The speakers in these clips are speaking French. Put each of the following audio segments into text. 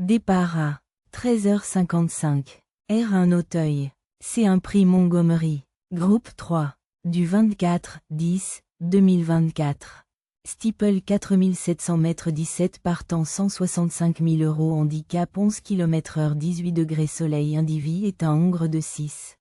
Départ à 13h55. R1 Auteuil. C1 Prix Montgomery. Groupe 3. Du 24-10-2024. Steeple 4700 mètres 17 partant 165 000 € handicap 11 km/h 18 degrés soleil indivi est un hongre de 6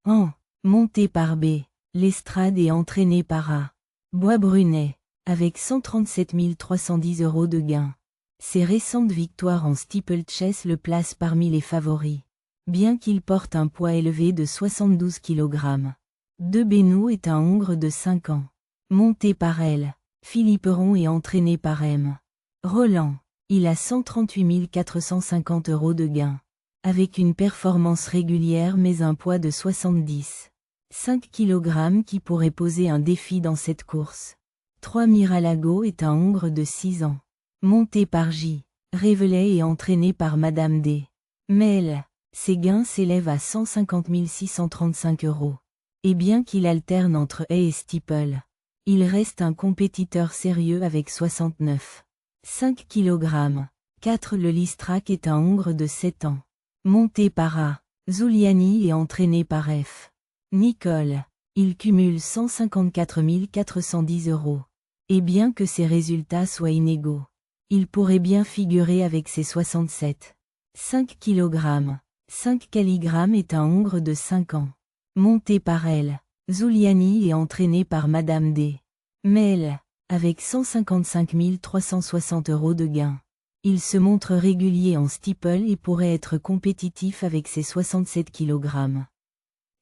ans. Monté par B. Lestrade et entraîné par A. Bois-Brunet. Avec 137 310 € de gain. Ses récentes victoires en steeplechase le placent parmi les favoris. Bien qu'il porte un poids élevé de 72 kg. De Benoît est un hongre de 5 ans. Monté par L. Philipperon et entraîné par M. Roland. Il a 138 450 € de gain. Avec une performance régulière mais un poids de 70,5 kg qui pourrait poser un défi dans cette course. 3 Miralago est un hongre de 6 ans. Monté par J. Révelet et entraîné par Madame D. Mel. Ses gains s'élèvent à 150 635 €. Et bien qu'il alterne entre A et steeple, il reste un compétiteur sérieux avec 69,5 kg. 4 Le Listrac est un hongre de 7 ans. Monté par A. Zuliani et entraîné par F. Nicole. Il cumule 154 410 €. Et bien que ses résultats soient inégaux, il pourrait bien figurer avec ses 67,5 kg. 5 Caligramme est un hongre de 5 ans. Monté par L. Zuliani et entraîné par Madame D. Mel. Avec 155 360 € de gain. Il se montre régulier en steeple et pourrait être compétitif avec ses 67 kg.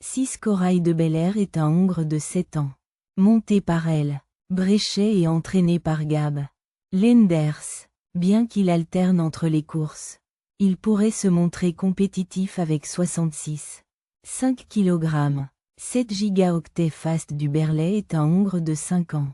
6 Corail de Bel-Air est un hongre de 7 ans. Monté par L. Bréchet et entraîné par Gab. Lenders. Bien qu'il alterne entre les courses, il pourrait se montrer compétitif avec 66,5 kg. 7 Gigaoctet Fast du Berlay est un hongre de 5 ans.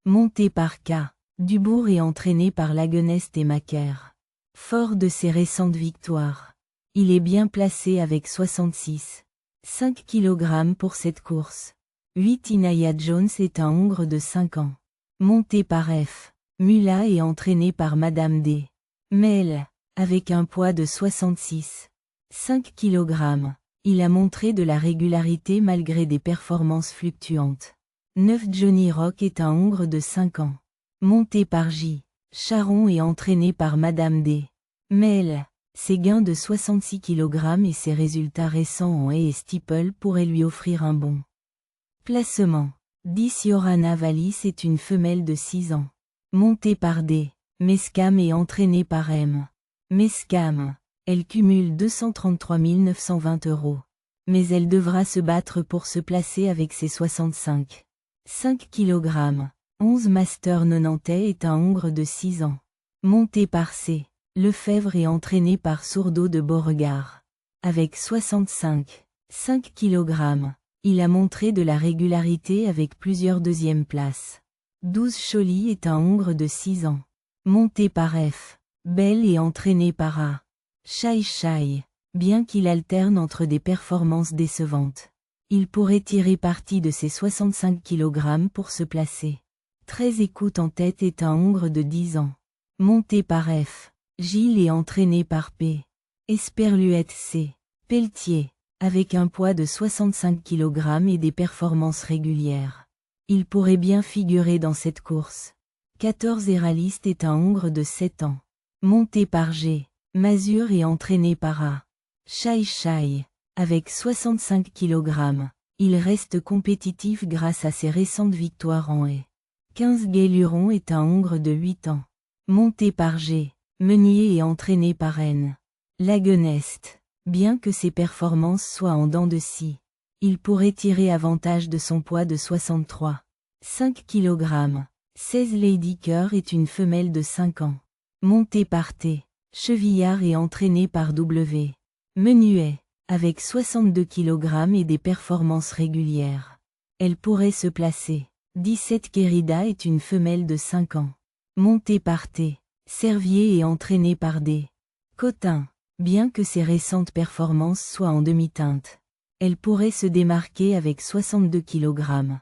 Monté par K. Dubourg et entraîné par Lagenest et Macaire. Fort de ses récentes victoires, il est bien placé avec 66,5 kg pour cette course. 8 Inaya Jones est un hongre de 5 ans. Monté par F. Mula et entraîné par Madame D. Mel. Avec un poids de 66,5 kg. Il a montré de la régularité malgré des performances fluctuantes. 9 Johnny Rock est un hongre de 5 ans. Monté par J. Charon et entraîné par Madame D. Mel. Ses gains de 66 kg et ses résultats récents en haie et steeple pourraient lui offrir un bon placement. 10 Yorana Valis est une femelle de 6 ans. Montée par D. Mescam et entraînée par M. Mescam. Elle cumule 233 920 €. Mais elle devra se battre pour se placer avec ses 65,5 kg. 11 Master Nonantais est un hongre de 6 ans. Monté par C. Lefebvre et entraîné par Sourdeau de Beauregard. Avec 65,5 kg. Il a montré de la régularité avec plusieurs deuxièmes places. 12 Choly est un hongre de 6 ans. Monté par F. Belle et entraîné par A. Chai Chai. Bien qu'il alterne entre des performances décevantes, il pourrait tirer parti de ses 65 kg pour se placer. 13 Écoute en tête est un hongre de 10 ans. Monté par F. Gilles et entraîné par P. Esperluette C. Pelletier. Avec un poids de 65 kg et des performances régulières, il pourrait bien figurer dans cette course. 14 Héraliste est un hongre de 7 ans. Monté par G. Mazur et entraîné par A. Chai Chai. Avec 65 kg, il reste compétitif grâce à ses récentes victoires en haie. 15 Guéluron est un hongre de 8 ans. Monté par G. Meunier et entraîné par N. Lagenest. Bien que ses performances soient en dents de scie, il pourrait tirer avantage de son poids de 63,5 kg. 16 Lady Cœur est une femelle de 5 ans. Montée par T. Chevillard et entraînée par W. Menuet. Avec 62 kg et des performances régulières, elle pourrait se placer. 17 Querida est une femelle de 5 ans. Montée par T. Servier et entraînée par D. Cotin. Bien que ses récentes performances soient en demi-teinte, elle pourrait se démarquer avec 62 kg.